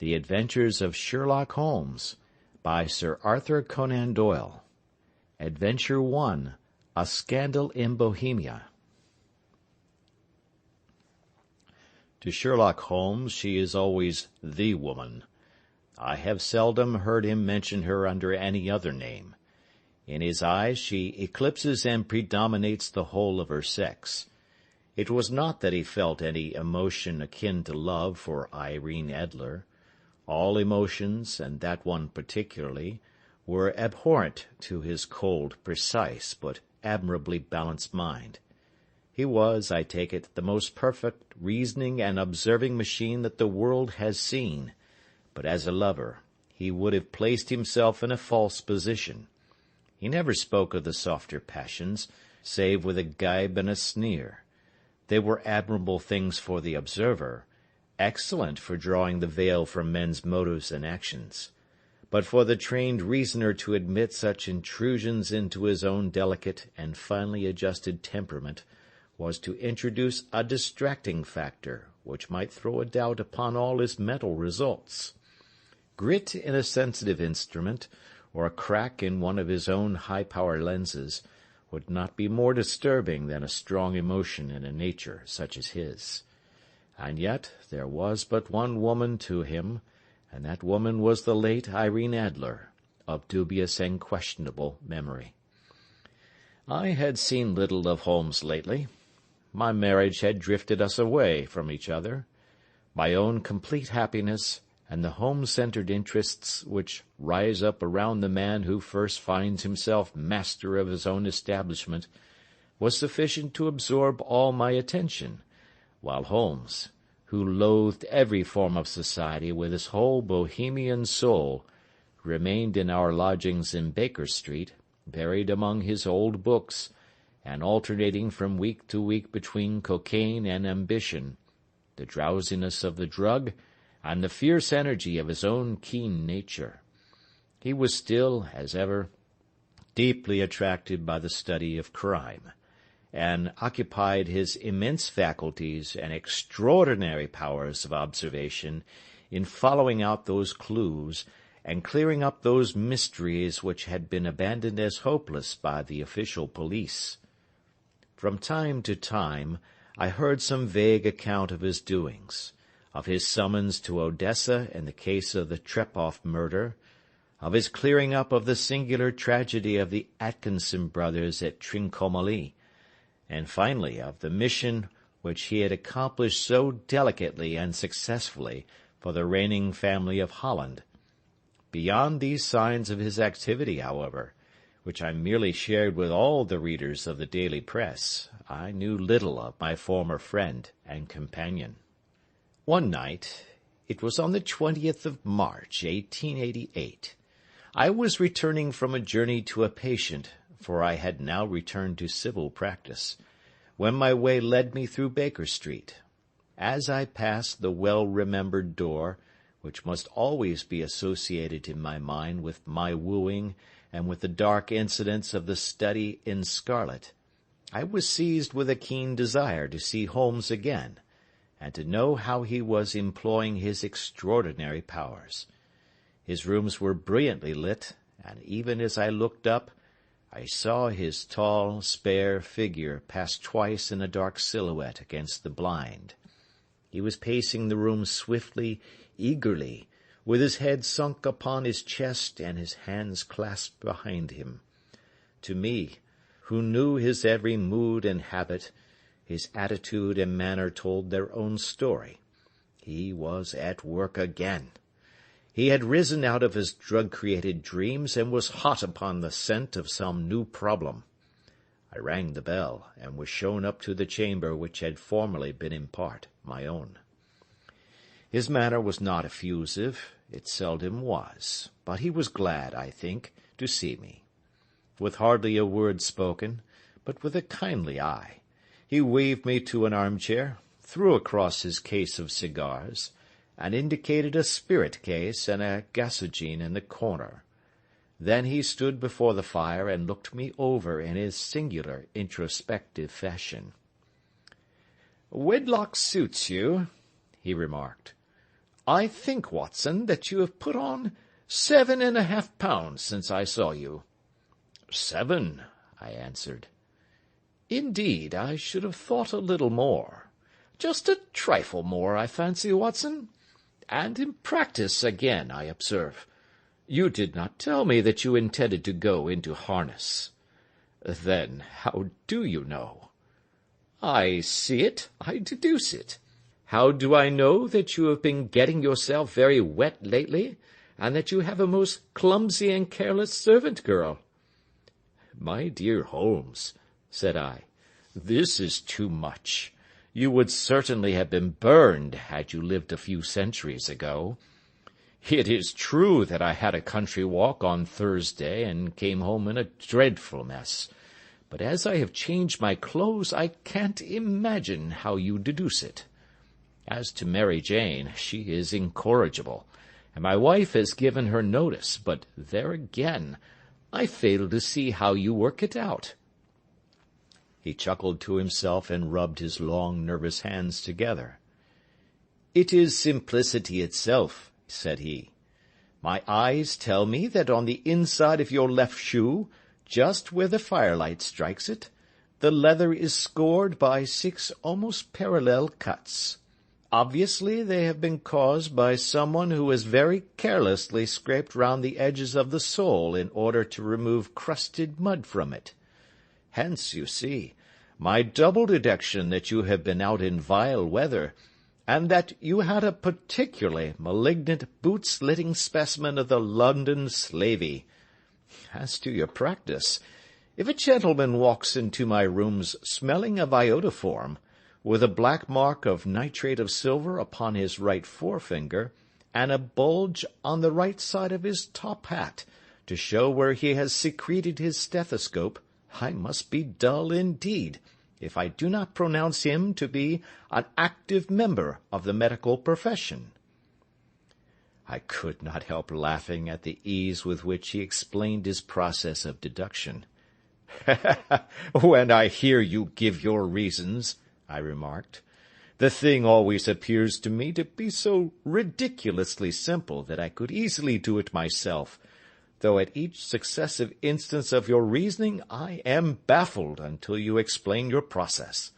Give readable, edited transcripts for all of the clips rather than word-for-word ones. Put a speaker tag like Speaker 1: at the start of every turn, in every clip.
Speaker 1: The Adventures of Sherlock Holmes, by Sir Arthur Conan Doyle. Adventure 1, A Scandal in Bohemia. To Sherlock Holmes she is always the woman. I have seldom heard him mention her under any other name. In his eyes she eclipses and predominates the whole of her sex. It was not that he felt any emotion akin to love for Irene Adler. All emotions, and that one particularly, were abhorrent to his cold, precise, but admirably balanced mind. He was, I take it, the most perfect reasoning and observing machine that the world has seen, but as a lover he would have placed himself in a false position. He never spoke of the softer passions, save with a gibe and a sneer. They were admirable things for the observer, excellent for drawing the veil from men's motives and actions. But for the trained reasoner to admit such intrusions into his own delicate and finely adjusted temperament was to introduce a distracting factor which might throw a doubt upon all his mental results. Grit in a sensitive instrument, or a crack in one of his own high-power lenses, would not be more disturbing than a strong emotion in a nature such as his. And yet there was but one woman to him, and that woman was the late Irene Adler, of dubious and questionable memory. I had seen little of Holmes lately. My marriage had drifted us away from each other. My own complete happiness, and the home-centered interests which rise up around the man who first finds himself master of his own establishment, was sufficient to absorb all my attention, while Holmes, who loathed every form of society with his whole Bohemian soul, remained in our lodgings in Baker Street, buried among his old books, and alternating from week to week between cocaine and ambition, the drowsiness of the drug, and the fierce energy of his own keen nature. He was still, as ever, deeply attracted by the study of crime, and occupied his immense faculties and extraordinary powers of observation in following out those clues and clearing up those mysteries which had been abandoned as hopeless by the official police. From time to time I heard some vague account of his doings, of his summons to Odessa in the case of the Trepoff murder, of his clearing up of the singular tragedy of the Atkinson brothers at Trincomalee, and finally of the mission which he had accomplished so delicately and successfully for the reigning family of Holland. Beyond these signs of his activity, however, which I merely shared with all the readers of the daily press, I knew little of my former friend and companion. One night, it was on the 20th of March, 1888, I was returning from a journey to a patient, for I had now returned to civil practice, when my way led me through Baker Street. As I passed the well-remembered door, which must always be associated in my mind with my wooing and with the dark incidents of the study in scarlet, I was seized with a keen desire to see Holmes again, and to know how he was employing his extraordinary powers. His rooms were brilliantly lit, and even as I looked up, I saw his tall, spare figure pass twice in a dark silhouette against the blind. He was pacing the room swiftly, eagerly, with his head sunk upon his chest and his hands clasped behind him. To me, who knew his every mood and habit, his attitude and manner told their own story. He was at work again. He had risen out of his drug-created dreams and was hot upon the scent of some new problem. I rang the bell, and was shown up to the chamber which had formerly been in part my own. His manner was not effusive, it seldom was, but he was glad, I think, to see me. With hardly a word spoken, but with a kindly eye, he waved me to an armchair, threw across his case of cigars, and indicated a spirit case and a gasogene in the corner. Then he stood before the fire and looked me over in his singular introspective fashion. "Wedlock suits you," he remarked.
Speaker 2: I think, Watson, that you have put on 7.5 pounds since I saw you.
Speaker 1: 7, I answered.
Speaker 2: Indeed, I should have thought a little more. Just a trifle more, I fancy, Watson. And in practice again, I observe. You did not tell me that you intended to go into harness.
Speaker 1: Then how do you know?
Speaker 2: I see it, I deduce it.
Speaker 1: How do I know that you have been getting yourself very wet lately, and that you have a most clumsy and careless servant girl?
Speaker 2: My dear Holmes, said I, this is too much. You would certainly have been burned had you lived a few centuries ago. It is true that I had a country walk on Thursday and came home in a dreadful mess. But as I have changed my clothes, I can't imagine how you deduce it. As to Mary Jane, she is incorrigible, and my wife has given her notice, but there again, I fail to see how you work it out.
Speaker 1: He chuckled to himself and rubbed his long, nervous hands together.
Speaker 2: It is simplicity itself, said he. My eyes tell me that on the inside of your left shoe, just where the firelight strikes it, the leather is scored by 6 almost parallel cuts. Obviously they have been caused by someone who has very carelessly scraped round the edges of the sole in order to remove crusted mud from it. Hence, you see, my double deduction that you have been out in vile weather, and that you had a particularly malignant boot-slitting specimen of the London slavey. As to your practice, if a gentleman walks into my rooms smelling of iodoform, with a black mark of nitrate of silver upon his right forefinger, and a bulge on the right side of his top hat, to show where he has secreted his stethoscope, I must be dull indeed, if I do not pronounce him to be an active member of the medical profession.
Speaker 1: I could not help laughing at the ease with which he explained his process of deduction.
Speaker 2: When I hear you give your reasons, I remarked, the thing always appears to me to be so ridiculously simple that I could easily do it myself, though at each successive instance of your reasoning I am baffled until you explain your process.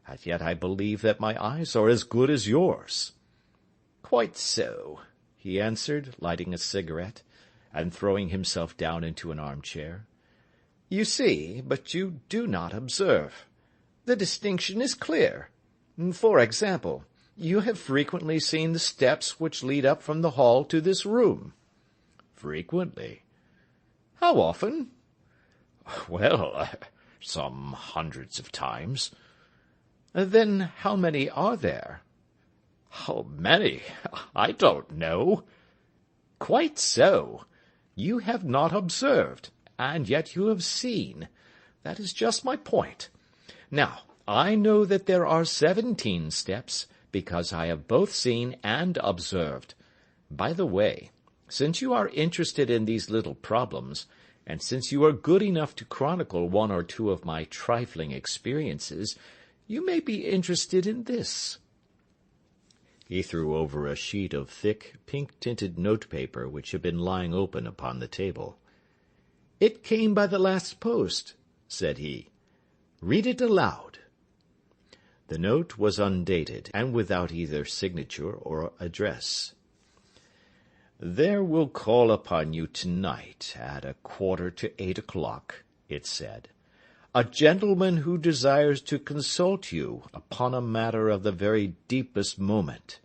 Speaker 2: And yet I believe that my eyes are as good as yours. Quite so, he answered, lighting a cigarette, and throwing himself down into an armchair. You see, but you do not observe. The distinction is clear. For example, you have frequently seen the steps which lead up from the hall to this room.
Speaker 1: Frequently.
Speaker 2: How often?
Speaker 1: Well, some hundreds of times.
Speaker 2: Then how many are there?
Speaker 1: How many? I don't know.
Speaker 2: Quite so. You have not observed, and yet you have seen. That is just my point. Now, I know that there are 17 steps, because I have both seen and observed. By the way, since you are interested in these little problems, and since you are good enough to chronicle one or two of my trifling experiences, you may be interested in this.
Speaker 1: He threw over a sheet of thick, pink-tinted notepaper which had been lying open upon the table.
Speaker 2: It came by the last post, said he. Read it aloud.
Speaker 1: The note was undated, and without either signature or address.
Speaker 2: There will call upon you tonight at 7:45, it said, a gentleman who desires to consult you upon a matter of the very deepest moment.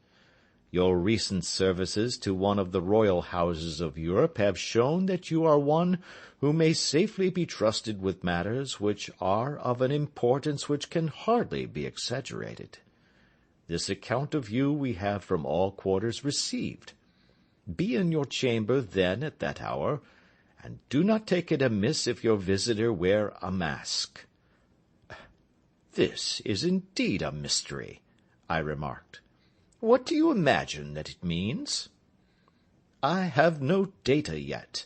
Speaker 2: Your recent services to one of the royal houses of Europe have shown that you are one who may safely be trusted with matters which are of an importance which can hardly be exaggerated. This account of you we have from all quarters received. Be in your chamber then at that hour, and do not take it amiss if your visitor wear a mask. This is indeed a mystery, I remarked. What do you imagine that it means? I have no data yet.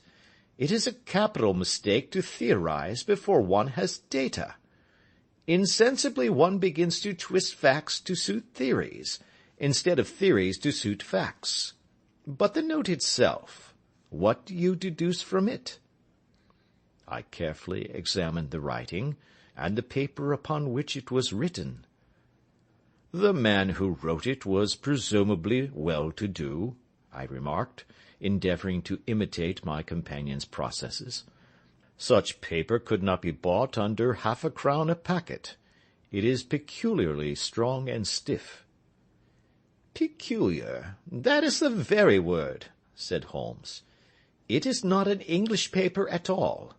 Speaker 2: It is a capital mistake to theorize before one has data. Insensibly one begins to twist facts to suit theories, instead of theories to suit facts. But the note itself, what do you deduce from it?" I carefully examined the writing, and the paper upon which it was written. "The man who wrote it was presumably well-to-do," I remarked, endeavouring to imitate my companion's processes. "Such paper could not be bought under half a crown a packet. It is peculiarly strong and stiff." "Peculiar, that is the very word," said Holmes. "It is not an English paper at all.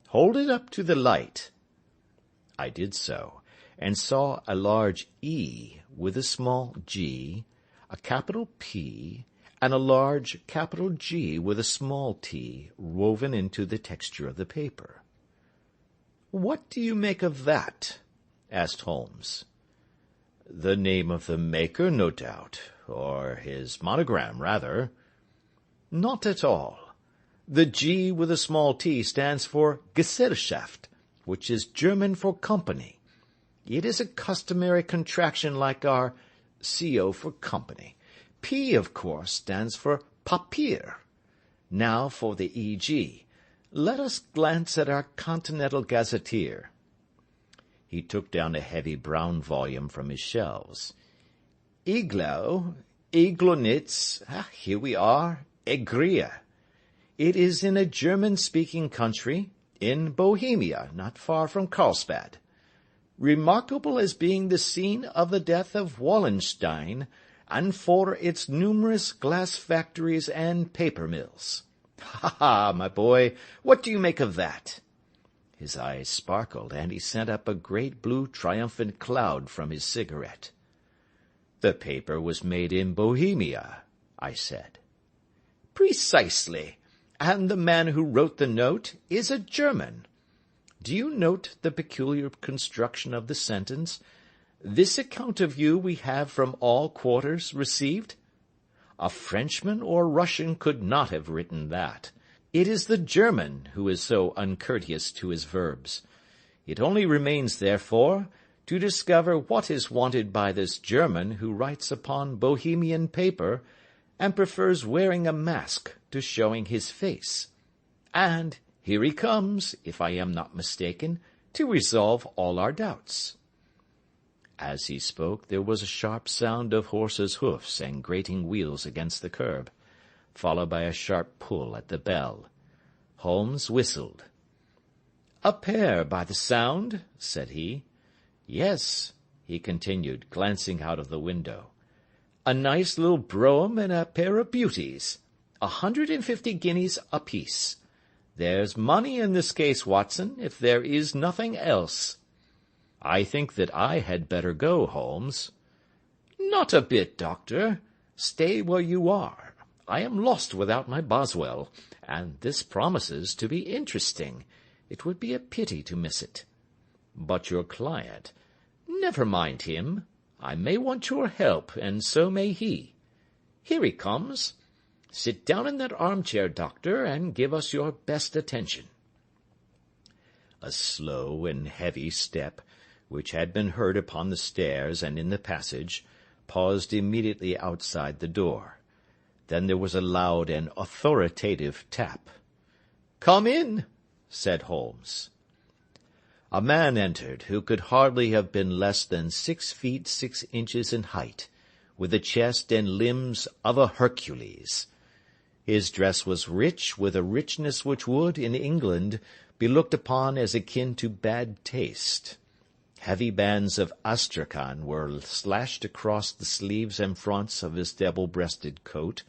Speaker 2: Hold it up to the light." I did so, and saw a large E with a small g, a capital P, and a large capital G with a small t woven into the texture of the paper. "What do you make of that?" asked Holmes. "The name of the maker, no doubt, or his monogram, rather." "Not at all. The G with a small t stands for Gesellschaft, which is German for company. It is a customary contraction like our CO for company. P, of course, stands for Papier. Now for the EG. Let us glance at our Continental Gazetteer." He took down a heavy brown volume from his shelves. Iglonitz, here we are, Egria. It is in a German-speaking country, in Bohemia, not far from Carlsbad. Remarkable as being the scene of the death of Wallenstein, and for its numerous glass factories and paper mills. Ha, my boy, what do you make of that?" His eyes sparkled, and he sent up a great blue triumphant cloud from his cigarette. "The paper was made in Bohemia," I said. "Precisely, and the man who wrote the note is a German. Do you note the peculiar construction of the sentence? 'This account of you we have from all quarters received'? A Frenchman or Russian could not have written that. It is the German who is so uncourteous to his verbs. It only remains, therefore, to discover what is wanted by this German who writes upon Bohemian paper, and prefers wearing a mask to showing his face. And here he comes, if I am not mistaken, to resolve all our doubts." As he spoke, there was a sharp sound of horses' hoofs and grating wheels against the curb, followed by a sharp pull at the bell. Holmes whistled. "A pair, by the sound," said he. "Yes," he continued, glancing out of the window. "A nice little brougham and a pair of beauties. 150 guineas apiece. There's money in this case, Watson, if there is nothing else." "I think that I had better go, Holmes." "Not a bit, Doctor. Stay where you are. I am lost without my Boswell, and this promises to be interesting. It would be a pity to miss it." "But your client—" "Never mind him. I may want your help, and so may he. Here he comes. Sit down in that armchair, Doctor, and give us your best attention." A slow and heavy step, which had been heard upon the stairs and in the passage, paused immediately outside the door. Then there was a loud and authoritative tap. "Come in," said Holmes. A man entered, who could hardly have been less than 6 feet 6 inches in height, with the chest and limbs of a Hercules. His dress was rich, with a richness which would, in England, be looked upon as akin to bad taste. Heavy bands of astrakhan were slashed across the sleeves and fronts of his double-breasted coat,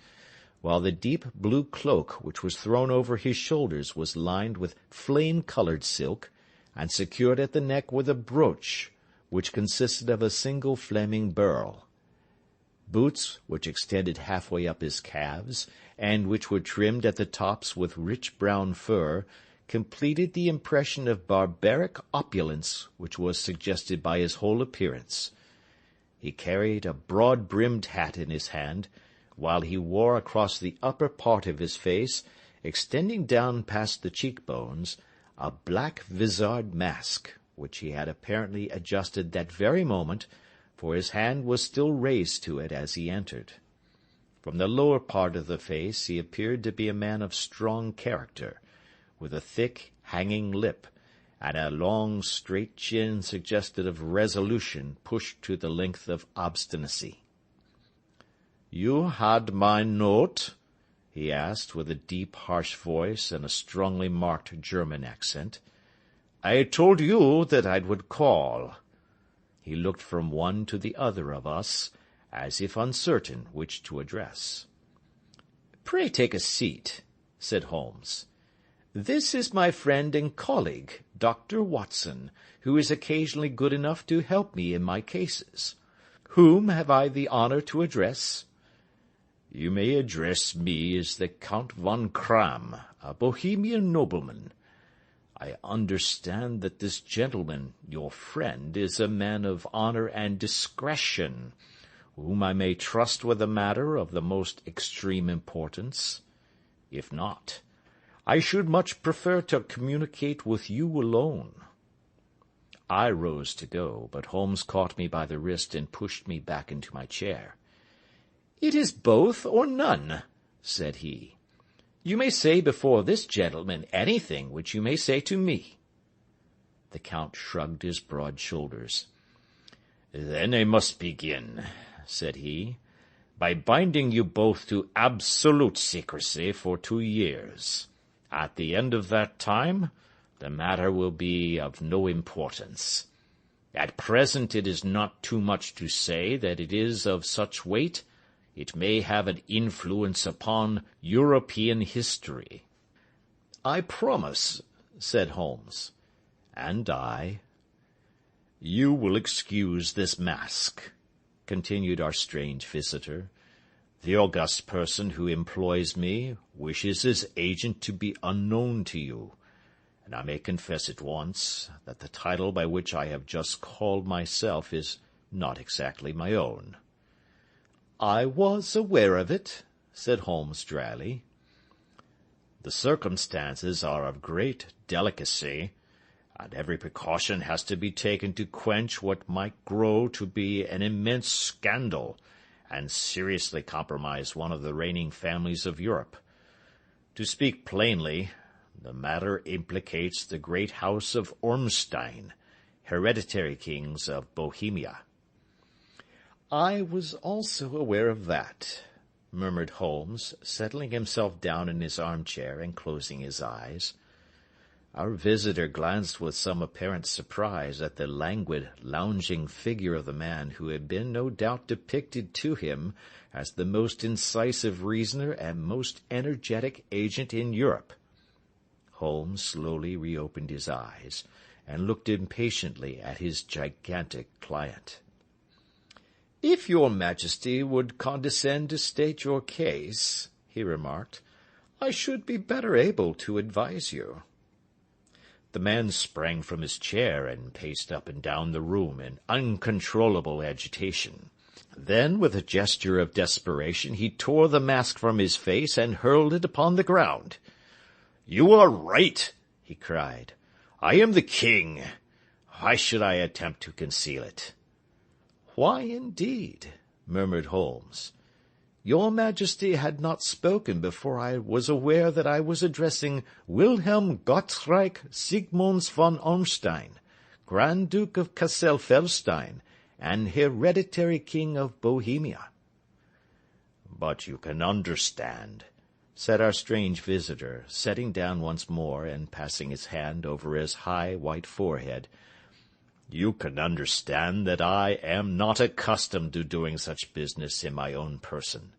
Speaker 2: while the deep blue cloak which was thrown over his shoulders was lined with flame-coloured silk, and secured at the neck with a brooch, which consisted of a single flaming beryl. Boots, which extended halfway up his calves, and which were trimmed at the tops with rich brown fur, completed the impression of barbaric opulence which was suggested by his whole appearance. He carried a broad-brimmed hat in his hand, while he wore across the upper part of his face, extending down past the cheek-bones, a black vizard mask, which he had apparently adjusted that very moment,
Speaker 1: for his hand was still raised to it as he entered. From the lower part of the face he appeared to be a man of strong character, with a thick, hanging lip, and a long, straight chin suggestive of resolution pushed to the length of obstinacy. "You had my note?" he asked, with a deep, harsh voice and a strongly marked German accent. "I told you that I would call." He looked from one to the other of us, as if uncertain which to address. "Pray take a seat," said Holmes. "This is my friend and colleague, Dr. Watson, who is occasionally good enough to help me in my cases. Whom have I the honor to address?" "You may address me as the Count von Kramm, a Bohemian nobleman. I understand that this gentleman, your friend, is a man of honor and discretion, whom I may trust with a matter of the most extreme importance. If not, I should much prefer to communicate with you alone." I rose to go, but Holmes caught me by the wrist and pushed me back into my chair. "It is both or none," said he. "You may say before this gentleman anything which you may say to me." The Count shrugged his broad shoulders. "Then I must begin," said he, "by binding you both to absolute secrecy for 2 years. At the end of that time, the matter will be of no importance. At present it is not too much to say that it is of such weight it may have an influence upon European history." "I promise," said Holmes. "And I." "You will excuse this mask," continued our strange visitor. "The august person who employs me wishes his agent to be unknown to you, and I may confess at once that the title by which I have just called myself is not exactly my own." "I was aware of it," said Holmes dryly. "The circumstances are of great delicacy, and every precaution has to be taken to quench what might grow to be an immense scandal, and seriously compromise one of the reigning families of Europe. To speak plainly, the matter implicates the great house of Ormstein, hereditary kings of Bohemia." "I was also aware of that," murmured Holmes, settling himself down in his armchair and closing his eyes. Our visitor glanced with some apparent surprise at the languid, lounging figure of the man who had been no doubt depicted to him as the most incisive reasoner and most energetic agent in Europe. Holmes slowly reopened his eyes, and looked impatiently at his gigantic client. "If your Majesty would condescend to state your case," he remarked, "I should be better able to advise you." The man sprang from his chair and paced up and down the room in uncontrollable agitation. Then, with a gesture of desperation, he tore the mask from his face and hurled it upon the ground. "You are right," he cried. "I am the king. Why should I attempt to conceal it?" "Why, indeed?" murmured Holmes. "Your Majesty had not spoken before I was aware that I was addressing Wilhelm Gottschalk Sigmunds von Ormstein, Grand Duke of Cassel-Felstein, and hereditary King of Bohemia." "But you can understand," said our strange visitor, sitting down once more and passing his hand over his high white forehead, "you can understand that I am not accustomed to doing such business in my own person.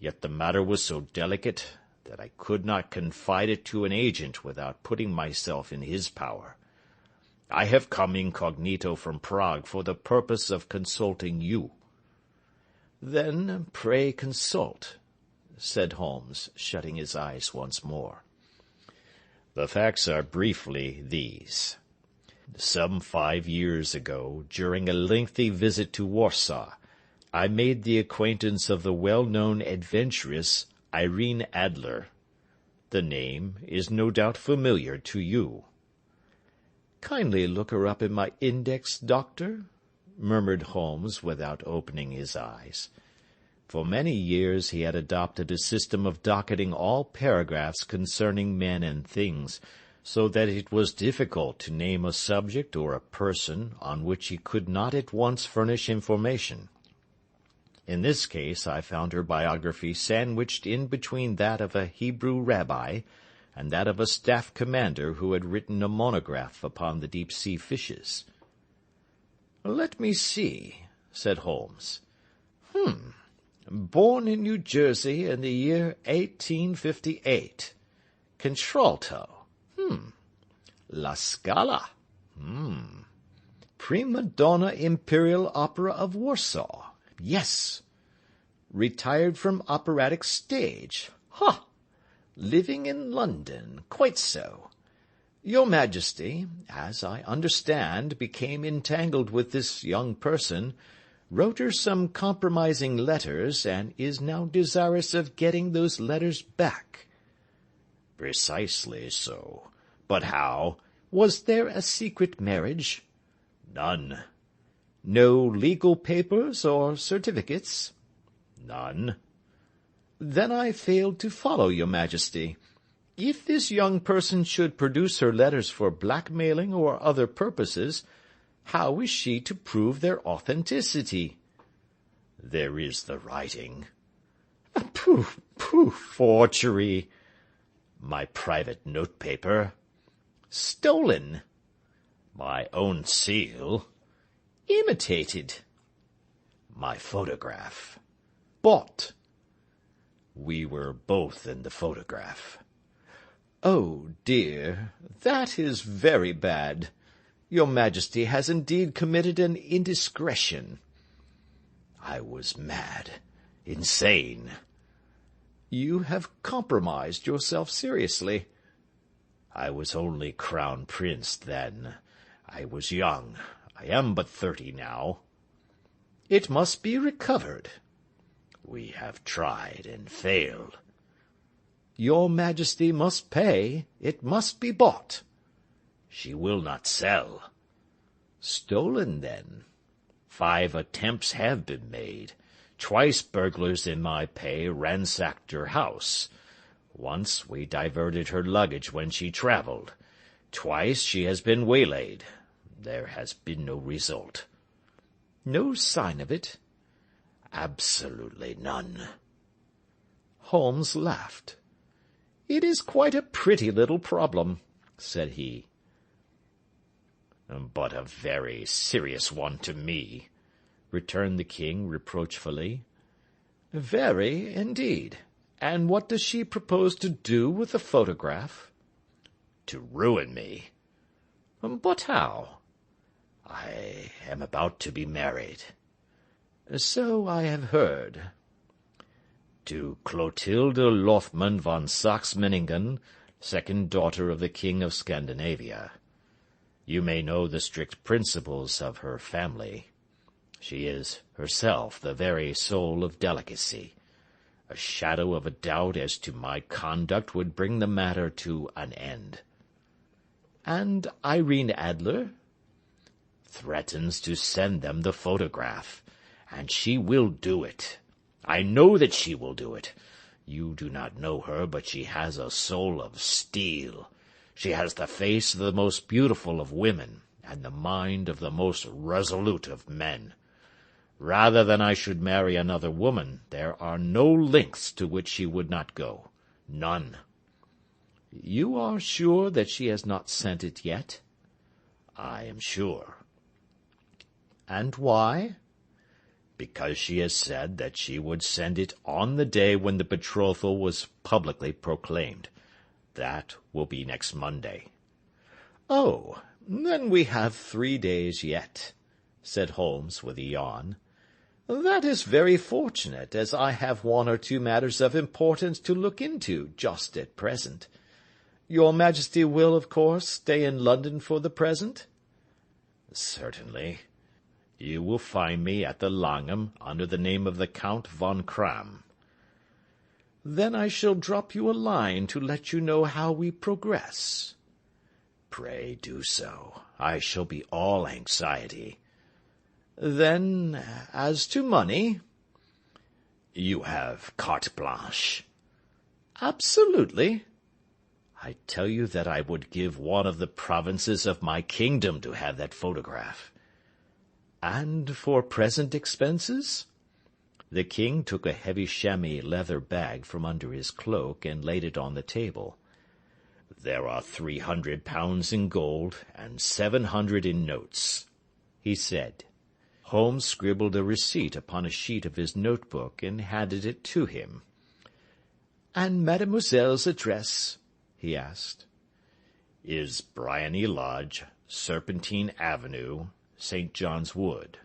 Speaker 1: Yet the matter was so delicate that I could not confide it to an agent without putting myself in his power. I have come incognito from Prague for the purpose of consulting you." "Then pray consult," said Holmes, shutting his eyes once more. "The facts are briefly these. Some 5 years ago, during a lengthy visit to Warsaw, I made the acquaintance of the well-known adventuress Irene Adler. The name is no doubt familiar to you." "Kindly look her up in my index, Doctor," murmured Holmes without opening his eyes. For many years he had adopted a system of docketing all paragraphs concerning men and things, so that it was difficult to name a subject or a person on which he could not at once furnish information. In this case I found her biography sandwiched in between that of a Hebrew rabbi and that of a staff commander who had written a monograph upon the deep-sea fishes. "Let me see," said Holmes. "Born in New Jersey in the year 1858. Contralto. La Scala. Prima donna Imperial Opera of Warsaw. Yes. Retired from operatic stage. Ha! Living in London. Quite so. Your Majesty, as I understand, became entangled with this young person, wrote her some compromising letters, and is now desirous of getting those letters back." "Precisely so. But how? Was there a secret marriage?" "None." "No legal papers or certificates?" "None." "Then I failed to follow your Majesty. If this young person should produce her letters for blackmailing or other purposes, how is she to prove their authenticity?" "There is the writing." "Pooh, pooh, forgery." "My private notepaper." "Stolen." "My own seal." "Imitated." "My photograph." "Bought." "We were both in the photograph." "Oh, dear, that is very bad. Your Majesty has indeed committed an indiscretion." "I was mad, insane." "You have compromised yourself seriously." "I was only Crown Prince then. I was young. I am but 30 now." "It must be recovered." "We have tried and failed." "Your Majesty must pay. It must be bought." "She will not sell." "Stolen, then." 5 attempts have been made. Twice burglars in my pay ransacked her house. Once we diverted her luggage when she travelled. Twice she has been waylaid. There has been no result." "No sign of it?" "Absolutely none." Holmes laughed. "It is quite a pretty little problem," said he. "But a very serious one to me," returned the king reproachfully. "Very, indeed. And what does she propose to do with the photograph?" "To ruin me." "But how?" "I am about to be married." "So I have heard." "To Clotilde Lothman von Saxe-Meiningen, second daughter of the King of Scandinavia. You may know the strict principles of her family. She is herself the very soul of delicacy. A shadow of a doubt as to my conduct would bring the matter to an end." "And Irene Adler?" "Threatens to send them the photograph, and she will do it. I know that she will do it. You do not know her, but she has a soul of steel. She has the face of the most beautiful of women, and the mind of the most resolute of men. Rather than I should marry another woman, there are no lengths to which she would not go. None." "You are sure that she has not sent it yet?" "I am sure." "And why?" "Because she has said that she would send it on the day when the betrothal was publicly proclaimed. That will be next Monday." "Oh, then we have 3 days yet," said Holmes with a yawn. "That is very fortunate, as I have 1 or 2 matters of importance to look into just at present. Your Majesty will, of course, stay in London for the present?" "Certainly. You will find me at the Langham under the name of the Count von Kramm." "Then I shall drop you a line to let you know how we progress." "Pray do so. I shall be all anxiety."
Speaker 2: Then, as to money—"
Speaker 1: "You have carte blanche."
Speaker 2: "Absolutely."
Speaker 1: "I tell you that I would give one of the provinces of my kingdom to have that photograph."
Speaker 2: "And for present expenses?"
Speaker 1: The king took a heavy chamois leather bag from under his cloak and laid it on the table. "There are £300 in gold and 700 in notes," he said. Holmes scribbled a receipt upon a sheet of his notebook and handed it to him.
Speaker 2: "And mademoiselle's address?" he asked.
Speaker 1: "Is Briony Lodge, Serpentine Avenue, St. John's Wood."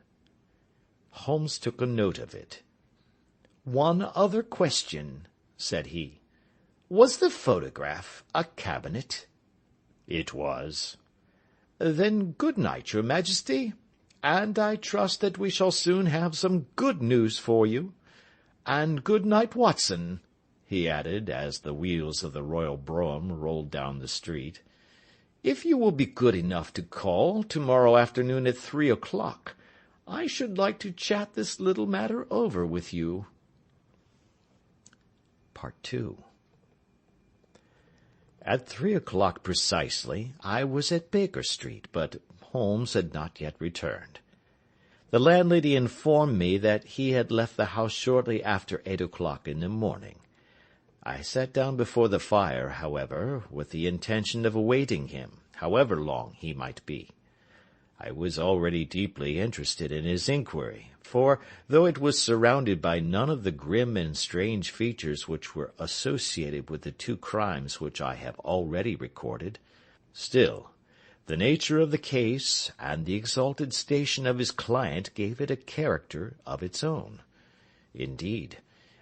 Speaker 2: Holmes took a note of it. "One other question," said he. "Was the photograph a cabinet?"
Speaker 1: "It was."
Speaker 2: "Then good night, your Majesty, and I trust that we shall soon have some good news for you. And good night, Watson," he added, as the wheels of the royal brougham rolled down the street. "If you will be good enough to call tomorrow afternoon at 3 o'clock, I should like to chat this little matter over with you." Part 2. At 3 o'clock precisely, I was at Baker Street, but Holmes had not yet returned. The landlady informed me that he had left the house shortly after 8 o'clock in the morning. I sat down before the fire, however, with the intention of awaiting him, however long he might be. I was already deeply interested in his inquiry, for, though it was surrounded by none of the grim and strange features which were associated with the two crimes which I have already recorded, still, the nature of the case and the exalted station of his client gave it a character of its own. Indeed,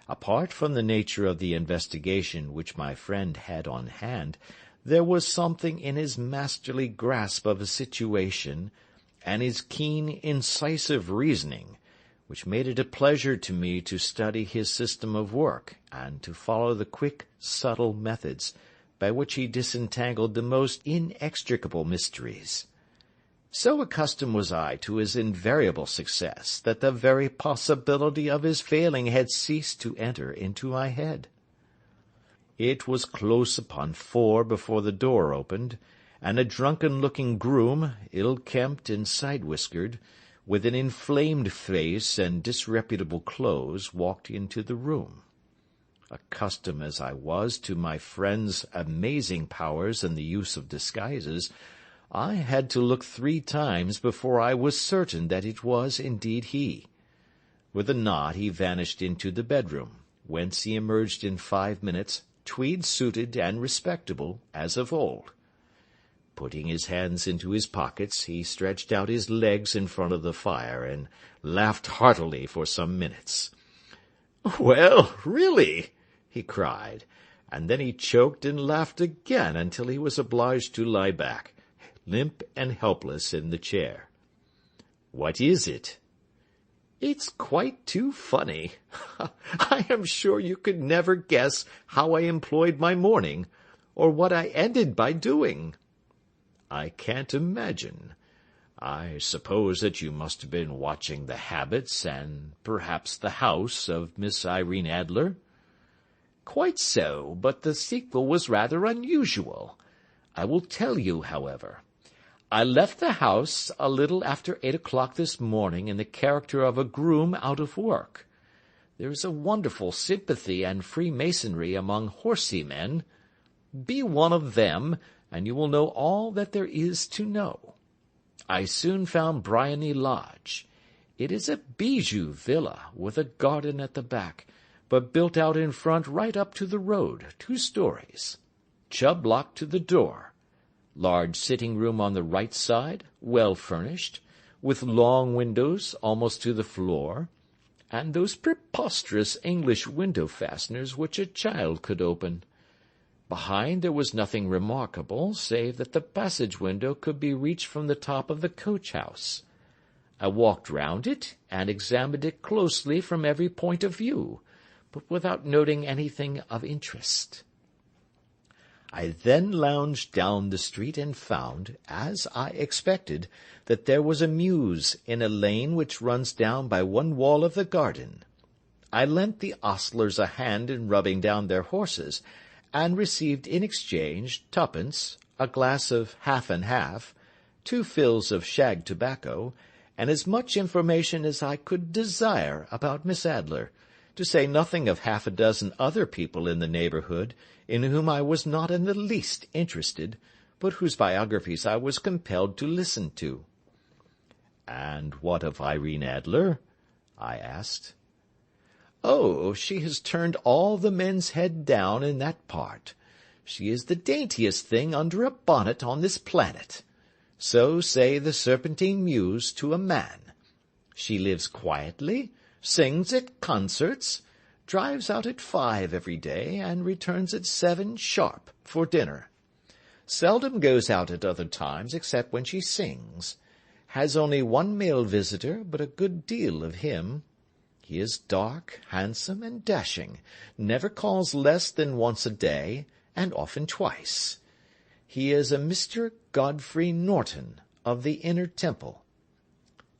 Speaker 2: apart from the nature of the investigation which my friend had on hand, there was something in his masterly grasp of a situation, and his keen, incisive reasoning, which made it a pleasure to me to study his system of work, and to follow the quick, subtle methods by which he disentangled the most inextricable mysteries. So accustomed was I to his invariable success that the very possibility of his failing had ceased to enter into my head. It was close upon 4 before the door opened, and a drunken-looking groom, ill-kempt and side-whiskered, with an inflamed face and disreputable clothes, walked into the room. Accustomed as I was to my friend's amazing powers in the use of disguises, I had to look 3 times before I was certain that it was indeed he. With a nod he vanished into the bedroom, whence he emerged in 5 minutes, tweed-suited and respectable as of old. Putting his hands into his pockets, he stretched out his legs in front of the fire, and laughed heartily for some minutes. "Well, really!" he cried, and then he choked and laughed again until he was obliged to lie back, limp and helpless, in the chair. "What is it?" "It's quite too funny. I am sure you could never guess how I employed my morning, or what I ended by doing." "I can't imagine. I suppose that you must have been watching the habits and perhaps the house of Miss Irene Adler?" "Quite so, but the sequel was rather unusual. I will tell you, however. I left the house a little after 8 o'clock this morning in the character of a groom out of work. There is a wonderful sympathy and freemasonry among horsey men. Be one of them, and you will know all that there is to know. I soon found Briony Lodge. It is a bijou villa, with a garden at the back, but built out in front right up to the road, 2 stories. Chubb lock to the door. Large sitting-room on the right side, well furnished, with long windows almost to the floor, and those preposterous English window-fasteners which a child could open. Behind there was nothing remarkable, save that the passage-window could be reached from the top of the coach-house. I walked round it, and examined it closely from every point of view, but without noting anything of interest. I then lounged down the street and found, as I expected, that there was a mews in a lane which runs down by one wall of the garden. I lent the ostlers a hand in rubbing down their horses, and received in exchange 2d, a glass of half and half, 2 fills of shag tobacco, and as much information as I could desire about Miss Adler, to say nothing of 6 other people in the neighbourhood, in whom I was not in the least interested, but whose biographies I was compelled to listen to.
Speaker 1: "And what of Irene Adler?" I asked.
Speaker 2: "Oh, she has turned all the men's head down in that part. She is the daintiest thing under a bonnet on this planet. So say the Serpentine Mews to a man. She lives quietly, sings at concerts, drives out at 5 every day, and returns at 7 sharp for dinner. Seldom goes out at other times except when she sings. Has only 1 male visitor, but a good deal of him. He is dark, handsome, and dashing, never calls less than once a day, and often twice. He is a Mr. Godfrey Norton, of the Inner Temple.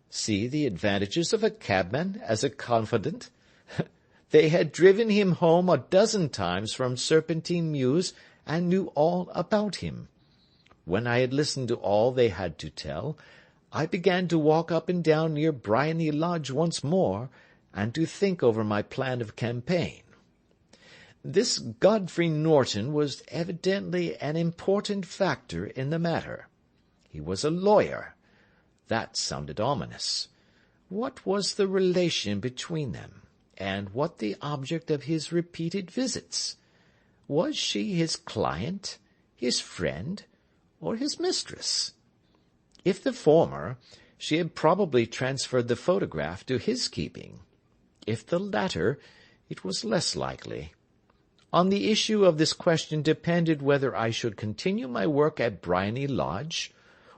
Speaker 2: See the advantages of a cabman as a confidant. They had driven him home 12 times from Serpentine Mews, and knew all about him. When I had listened to all they had to tell, I began to walk up and down near Bryony Lodge once more, and to think over my plan of campaign. This Godfrey Norton was evidently an important factor in the matter. He was a lawyer. That sounded ominous. What was the relation between them, and what the object of his repeated visits? Was she his client, his friend, or his mistress? If the former, she had probably transferred the photograph to his keeping. If the latter, it was less likely. On the issue of this question depended whether I should continue my work at Bryony Lodge,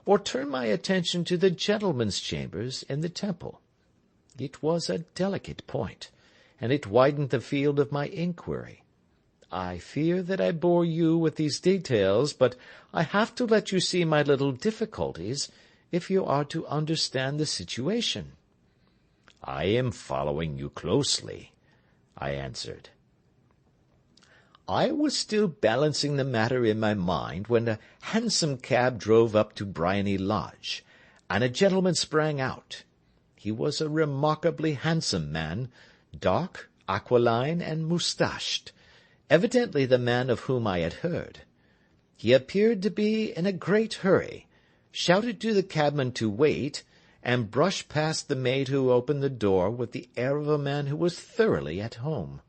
Speaker 2: or turn my attention to the gentlemen's chambers in the Temple. It was a delicate point, and it widened the field of my inquiry. I fear that I bore you with these details, but I have to let you see my little difficulties, if you are to understand the situation.
Speaker 1: "I am following you closely," I answered.
Speaker 2: I was still balancing the matter in my mind when a hansom cab drove up to Bryony Lodge, and a gentleman sprang out. He was a remarkably handsome man, dark, aquiline, and moustached, evidently the man of whom I had heard. He appeared to be in a great hurry, shouted to the cabman to wait, and brushed past the maid who opened the door with the air of a man who was thoroughly at home.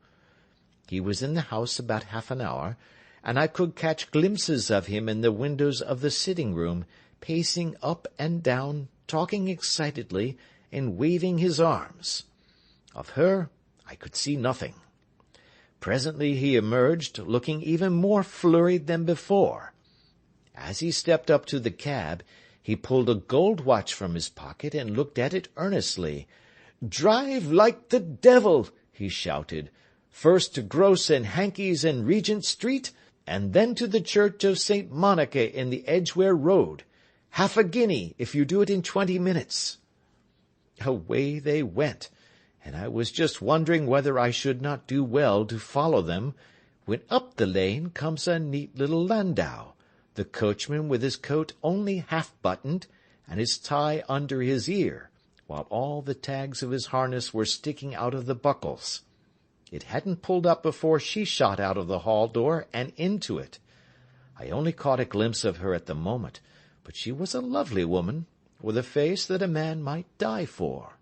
Speaker 2: He was in the house about half an hour, and I could catch glimpses of him in the windows of the sitting-room, pacing up and down, talking excitedly, and waving his arms. Of her I could see nothing. Presently he emerged, looking even more flurried than before. As he stepped up to the cab, he pulled a gold watch from his pocket and looked at it earnestly. "Drive like the devil!" he shouted. "First to Gross and Hankey's in Regent Street, and then to the Church of St. Monica in the Edgware Road. 1/2 a guinea if you do it in 20 minutes. Away they went, and I was just wondering whether I should not do well to follow them, when up the lane comes a neat little landau, the coachman with his coat only half-buttoned, and his tie under his ear, while all the tags of his harness were sticking out of the buckles. It hadn't pulled up before she shot out of the hall door and into it. I only caught a glimpse of her at the moment, but she was a lovely woman, with a face that a man might die for.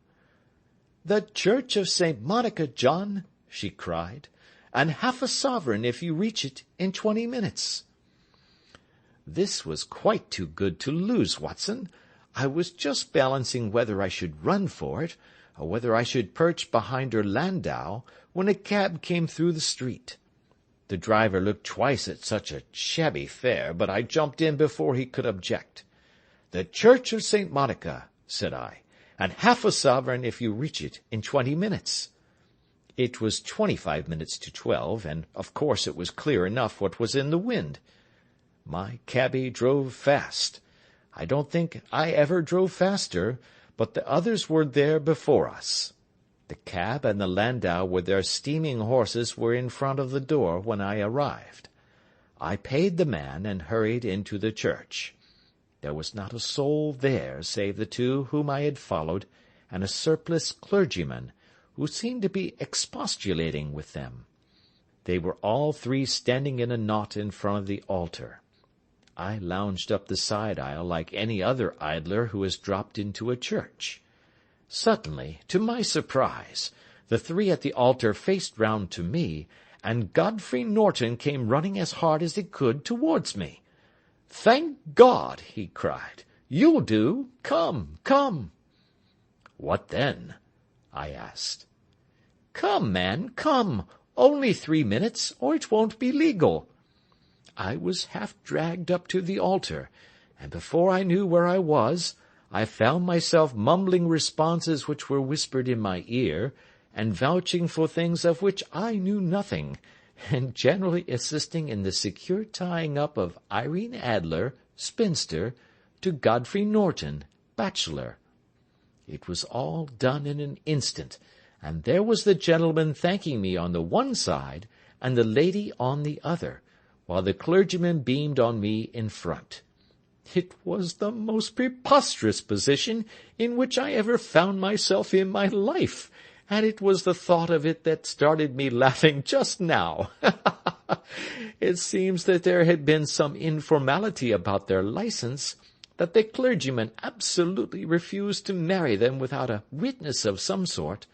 Speaker 2: "The Church of St. Monica, John," she cried, "and 1/2 a sovereign if you reach it in 20 minutes. This was quite too good to lose, Watson. I was just balancing whether I should run for it, or whether I should perch behind her landau, when a cab came through the street. The driver looked twice at such a shabby fare, but I jumped in before he could object. "The Church of St. Monica," said I, "and 1/2 a sovereign if you reach it in 20 minutes. It was 25 minutes to 12, and of course it was clear enough what was in the wind.
Speaker 1: My cabby drove fast. I don't think I ever drove faster, but the others were there before us. The cab and the landau with their steaming horses were in front of the door when I arrived. I paid the man and hurried into the church. There was not a soul there save the two whom I had followed, and a surpliced clergyman, who seemed to be expostulating with them. They were all three standing in a knot in front of the altar. I lounged up the side aisle like any other idler who has dropped into a church. Suddenly, to my surprise, the three at the altar faced round to me, and Godfrey Norton came running as hard as he could towards me. "Thank God!" he cried. "You'll do. Come, come." "What then?" I asked. "Come, man, come. Only 3 minutes, or it won't be legal." I was half dragged up to the altar, and before I knew where I was, I found myself mumbling responses which were whispered in my ear, and vouching for things of which I knew nothing, and generally assisting in the secure tying up of Irene Adler, spinster, to Godfrey Norton, bachelor. It was all done in an instant, and there was the gentleman thanking me on the one side, and the lady on the other, while the clergyman beamed on me in front. It was the most preposterous position in which I ever found myself in my life, and it was the thought of it that started me laughing just now. It seems that there had been some informality about their license, that the clergyman absolutely refused to marry them without a witness of some sort,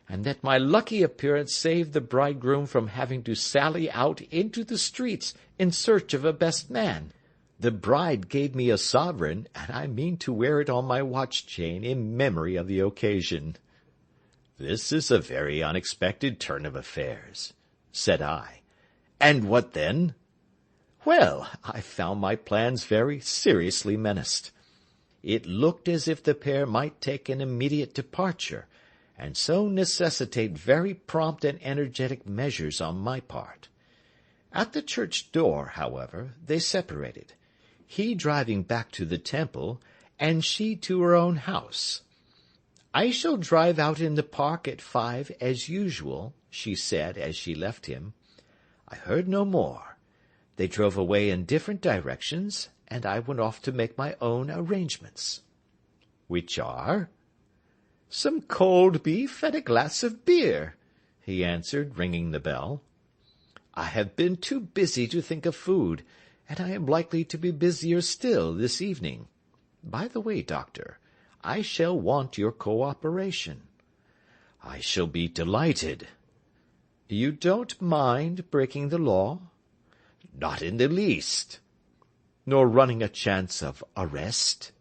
Speaker 1: and that my lucky appearance saved the bridegroom from having to sally out into the streets in search of a best man. The bride gave me a sovereign, and I mean to wear it on my watch-chain in memory of the occasion. "This is a very unexpected turn of affairs," said I. "And what then?" "Well, I found my plans very seriously menaced. It looked as if the pair might take an immediate departure, and so necessitate very prompt and energetic measures on my part. At the church door, however, they separated, he driving back to the temple, and she to her own house. "I shall drive out in the park at 5 as usual," she said as she left him. I heard no more. They drove away in different directions, and I went off to make my own arrangements. "Which are?" "Some cold beef and a glass of beer," he answered, ringing the bell. "I have been too busy to think of food, and I am likely to be busier still this evening. By the way, doctor, I shall want your cooperation." "I shall be delighted." "You don't mind breaking the law?" "Not in the least." "Nor running a chance of arrest?"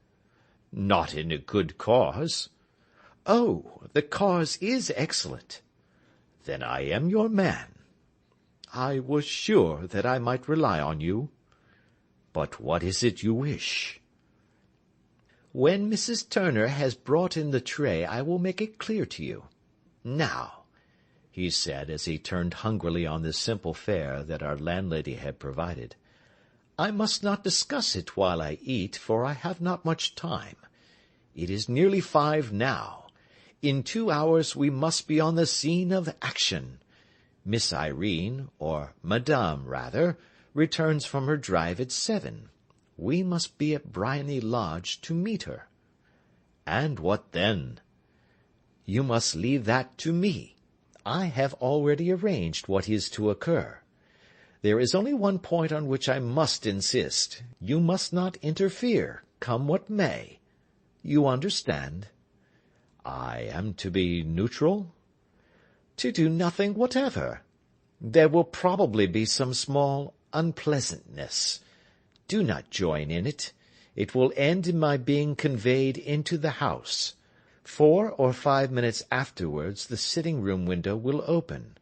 Speaker 1: "Not in a good cause." "Oh, the cause is excellent." "Then I am your man." "I was sure that I might rely on you." "But what is it you wish?" "When Mrs. Turner has brought in the tray, I will make it clear to you. Now," he said, as he turned hungrily on the simple fare that our landlady had provided, "I must not discuss it while I eat, for I have not much time. It is nearly 5 now. In 2 hours we must be on the scene of action. Miss Irene, or Madame rather, returns from her drive at 7. We must be at Briony Lodge to meet her." "And what then?" "You must leave that to me. I have already arranged what is to occur. There is only one point on which I must insist. You must not interfere, come what may. You understand?" "I am to be neutral?" "To do nothing whatever. There will probably be some small unpleasantness. Do not join in it. It will end in my being conveyed into the house. 4 or 5 minutes afterwards the sitting-room window will open.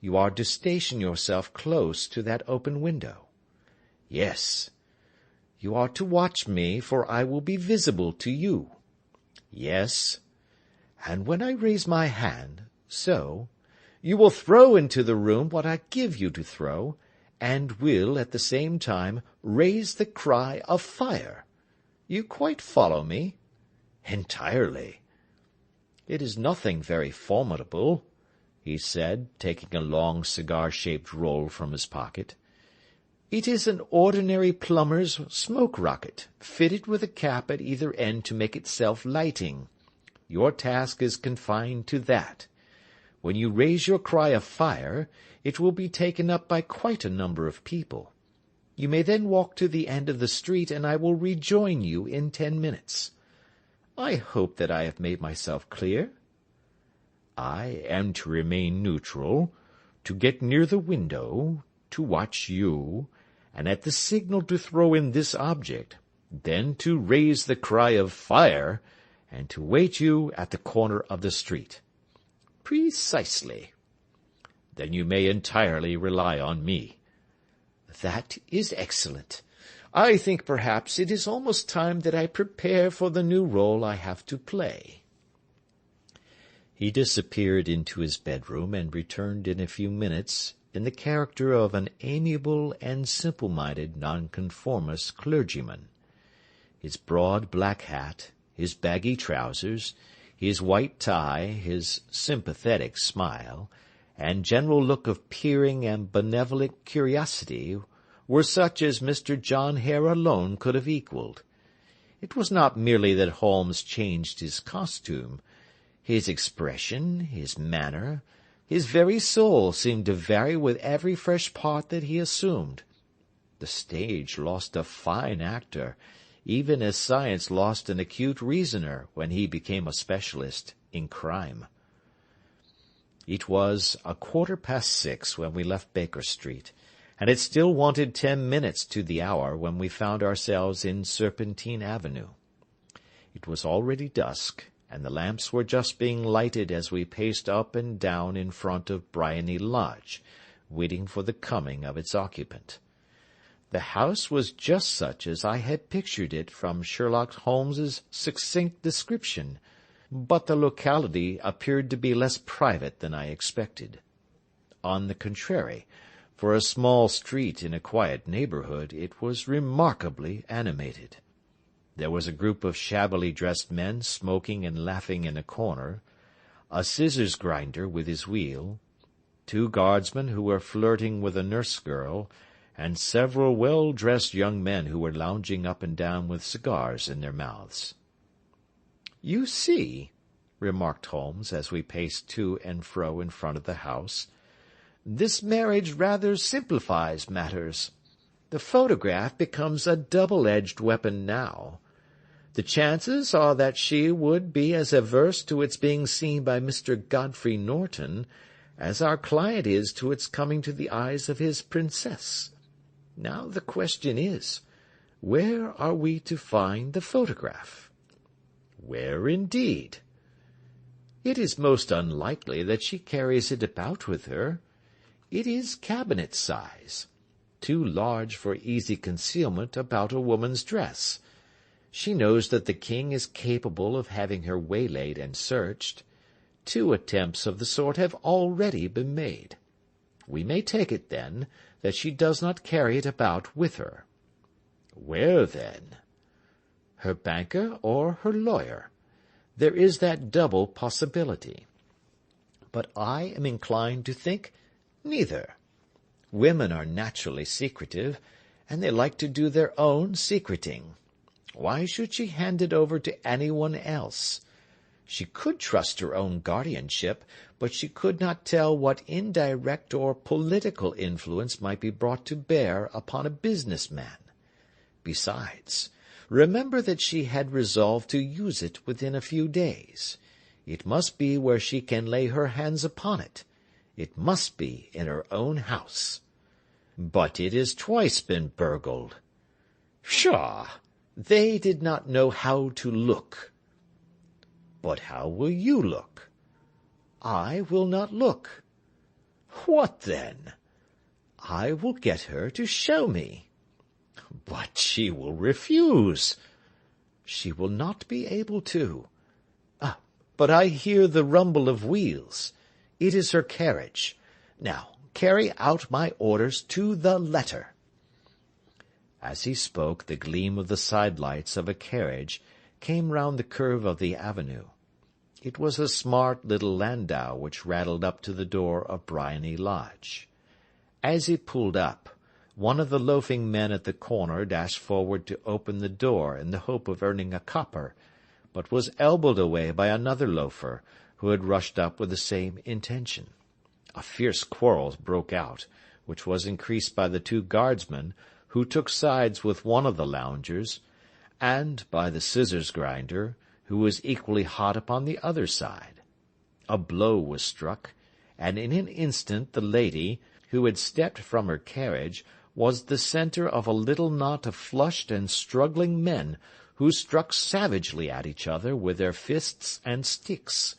Speaker 1: You are to station yourself close to that open window." "Yes." "You are to watch me, for I will be visible to you." "Yes." "And when I raise my hand, so, you will throw into the room what I give you to throw,
Speaker 2: and will, at the same time, raise the cry of fire. You quite follow me?" "Entirely." "It is nothing very formidable," he said, taking a long cigar-shaped roll from his pocket. "It is an ordinary plumber's smoke rocket, fitted with a cap at either end to make it self-lighting. Your task is confined to that. When you raise your cry of fire, it will be taken up by quite a number of people. You may then walk to the end of the street, and I will rejoin you in 10 minutes. I hope that I have made myself clear?" "I am to remain neutral, to get near the window, to watch you, and at the signal to throw in this object, then to raise the cry of fire, and to wait you at the corner of the street." "Precisely." "Then you may entirely rely on me." "That is excellent. I think perhaps it is almost time that I prepare for the new role I have to play." He disappeared into his bedroom, and returned in a few minutes in the character of an amiable and simple-minded nonconformist clergyman. His broad black hat, his baggy trousers, his white tie, his sympathetic smile, and general look of peering and benevolent curiosity were such as Mr. John Hare alone could have equalled. It was not merely that Holmes changed his costume. His expression, his manner, his very soul seemed to vary with every fresh part that he assumed. The stage lost a fine actor, even as science lost an acute reasoner when he became a specialist in crime. It was 6:15 when we left Baker Street, and it still wanted 10 minutes to the hour when we found ourselves in Serpentine Avenue. It was already dusk, and the lamps were just being lighted as we paced up and down in front of Briony Lodge, waiting for the coming of its occupant. The house was just such as I had pictured it from Sherlock Holmes's succinct description, but the locality appeared to be less private than I expected. On the contrary, for a small street in a quiet neighborhood, it was remarkably animated. There was a group of shabbily dressed men smoking and laughing in a corner, a scissors grinder with his wheel, 2 guardsmen who were flirting with a nurse-girl, and several well-dressed young men who were lounging up and down with cigars in their mouths. "You see," remarked Holmes, as we paced to and fro in front of the house, "this marriage rather simplifies matters. The photograph becomes a double-edged weapon now. The chances are that she would be as averse to its being seen by Mr. Godfrey Norton as our client is to its coming to the eyes of his princess. Now the question is, where are we to find the photograph?" "Where, indeed?" "It is most unlikely that she carries it about with her. It is cabinet size, too large for easy concealment about a woman's dress. She knows that the king is capable of having her waylaid and searched. 2 attempts of the sort have already been made. We may take it, then, that she does not carry it about with her." "Where, then?" "Her banker or her lawyer. There is that double possibility. But I am inclined to think neither. Women are naturally secretive, and they like to do their own secreting. Why should she hand it over to anyone else? She could trust her own guardianship, but she could not tell what indirect or political influence might be brought to bear upon a business-man. Besides, remember that she had resolved to use it within a few days. It must be where she can lay her hands upon it. It must be in her own house." "But it has twice been burgled." "Pshaw! They did not know how to look." "But how will you look?" "I will not look." "What then?" "I will get her to show me." "But she will refuse." "She will not be able to. But I hear the rumble of wheels. It is her carriage. Now, carry out my orders to the letter." As he spoke, the gleam of the side-lights of a carriage came round the curve of the avenue. It was a smart little landau which rattled up to the door of Bryony Lodge. As it pulled up, one of the loafing men at the corner dashed forward to open the door in the hope of earning a copper, but was elbowed away by another loafer, who had rushed up with the same intention. A fierce quarrel broke out, which was increased by the two guardsmen, who took sides with one of the loungers, and by the scissors grinder, who was equally hot upon the other side. A blow was struck, and in an instant the lady, who had stepped from her carriage, was the centre of a little knot of flushed and struggling men, who struck savagely at each other with their fists and sticks.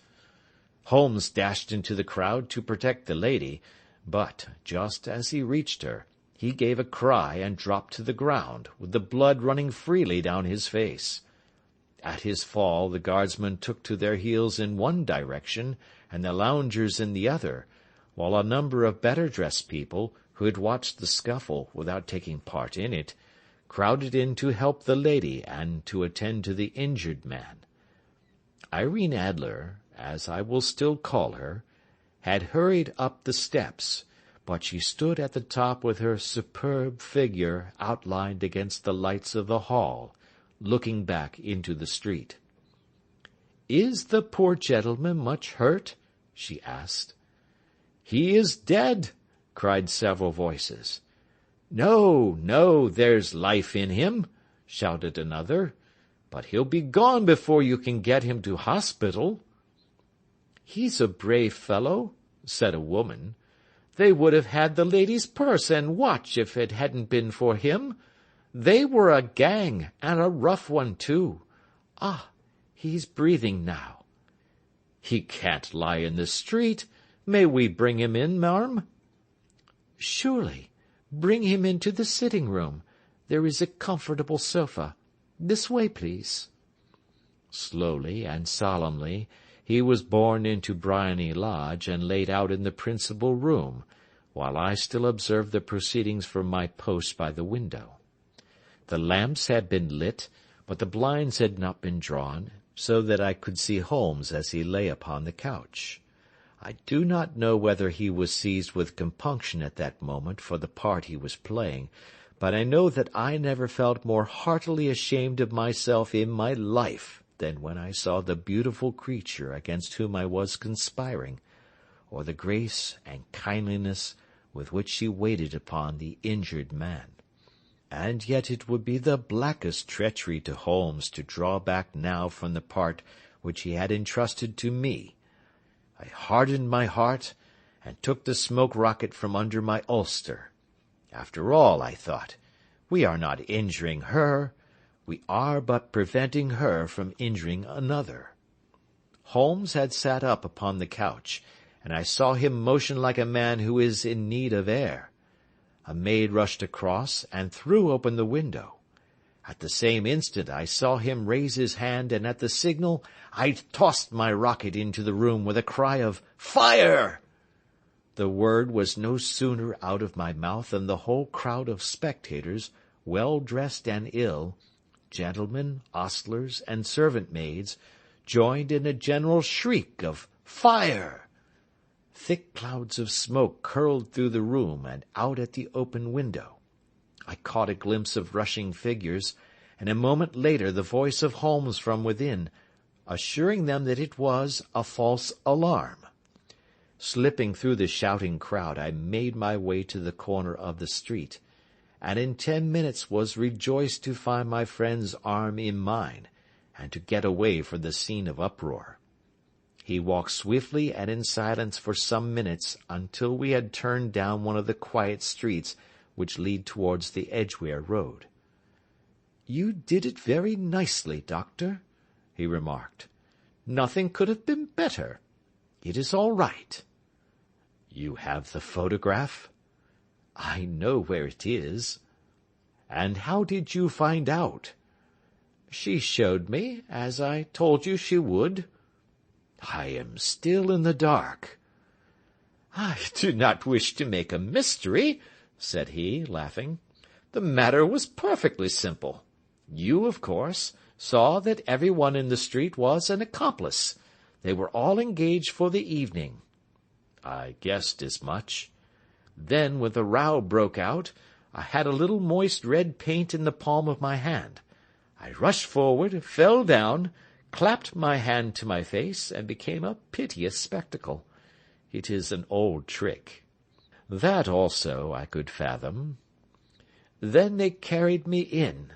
Speaker 2: Holmes dashed into the crowd to protect the lady, but, just as he reached her, he gave a cry and dropped to the ground, with the blood running freely down his face. At his fall the guardsmen took to their heels in one direction, and the loungers in the other, while a number of better-dressed people, who had watched the scuffle without taking part in it, crowded in to help the lady and to attend to the injured man. Irene Adler, as I will still call her, had hurried up the steps, but she stood at the top with her superb figure outlined against the lights of the hall, looking back into the street. "Is the poor gentleman much hurt?" she asked. "He is dead," cried several voices. "No, no, there's life in him," shouted another, "but he'll be gone before you can get him to hospital." "He's a brave fellow," said a woman. "They would have had the lady's purse and watch if it hadn't been for him. They were a gang, and a rough one, too. Ah, he's breathing now." "He can't lie in the street. May we bring him in, marm?" "Surely. Bring him into the sitting-room. There is a comfortable sofa. This way, please." Slowly and solemnly he was borne into Bryony Lodge and laid out in the principal room, while I still observed the proceedings from my post by the window. The lamps had been lit, but the blinds had not been drawn, so that I could see Holmes as he lay upon the couch. I do not know whether he was seized with compunction at that moment for the part he was playing, but I know that I never felt more heartily ashamed of myself in my life than when I saw the beautiful creature against whom I was conspiring, or the grace and kindliness with which she waited upon the injured man. And yet it would be the blackest treachery to Holmes to draw back now from the part which he had entrusted to me. I hardened my heart, and took the smoke-rocket from under my ulster. After all, I thought, we are not injuring her. We are but preventing her from injuring another. Holmes had sat up upon the couch, and I saw him motion like a man who is in need of air. A maid rushed across and threw open the window. At the same instant I saw him raise his hand, and at the signal I tossed my rocket into the room with a cry of "Fire!" The word was no sooner out of my mouth than the whole crowd of spectators, well dressed and ill, gentlemen, ostlers, and servant-maids, joined in a general shriek of "Fire!" Thick clouds of smoke curled through the room and out at the open window. I caught a glimpse of rushing figures, and a moment later the voice of Holmes from within, assuring them that it was a false alarm. Slipping through the shouting crowd, I made my way to the corner of the street, and in 10 minutes was rejoiced to find my friend's arm in mine, and to get away from the scene of uproar. He walked swiftly and in silence for some minutes until we had turned down one of the quiet streets which lead towards the Edgware Road. "You did it very nicely, Doctor," he remarked. "Nothing could have been better. It is all right." "You have the photograph?" "I know where it is." "And how did you find out?" "She showed me, as I told you she would." "I am still in the dark." "I do not wish to make a mystery," said he, laughing. "The matter was perfectly simple. You, of course, saw that every one in the street was an accomplice. They were all engaged for the evening." "I guessed as much." "Then, when the row broke out, I had a little moist red paint in the palm of my hand. I rushed forward, fell down, clapped my hand to my face, and became a piteous spectacle. It is an old trick. That also I could fathom. Then they carried me in.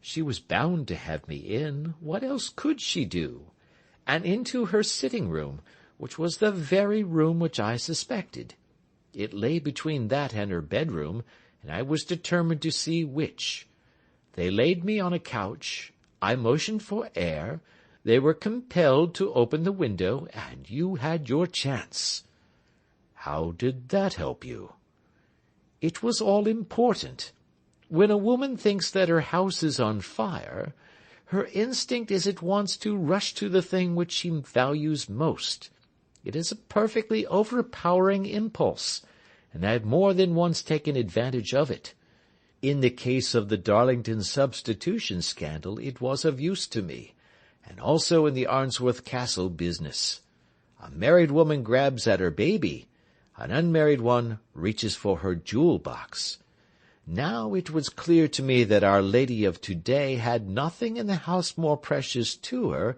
Speaker 2: She was bound to have me in. What else could she do? And into her sitting-room, which was the very room which I suspected. It lay between that and her bedroom, and I was determined to see which. They laid me on a couch. I motioned for air. They were compelled to open the window, and you had your chance." "How did that help you?" "It was all important. When a woman thinks that her house is on fire, her instinct is at once to rush to the thing which she values most. It is a perfectly overpowering impulse, and I have more than once taken advantage of it. In the case of the Darlington substitution scandal it was of use to me, and also in the Arnsworth Castle business. A married woman grabs at her baby, an unmarried one reaches for her jewel-box. Now it was clear to me that Our Lady of today had nothing in the house more precious to her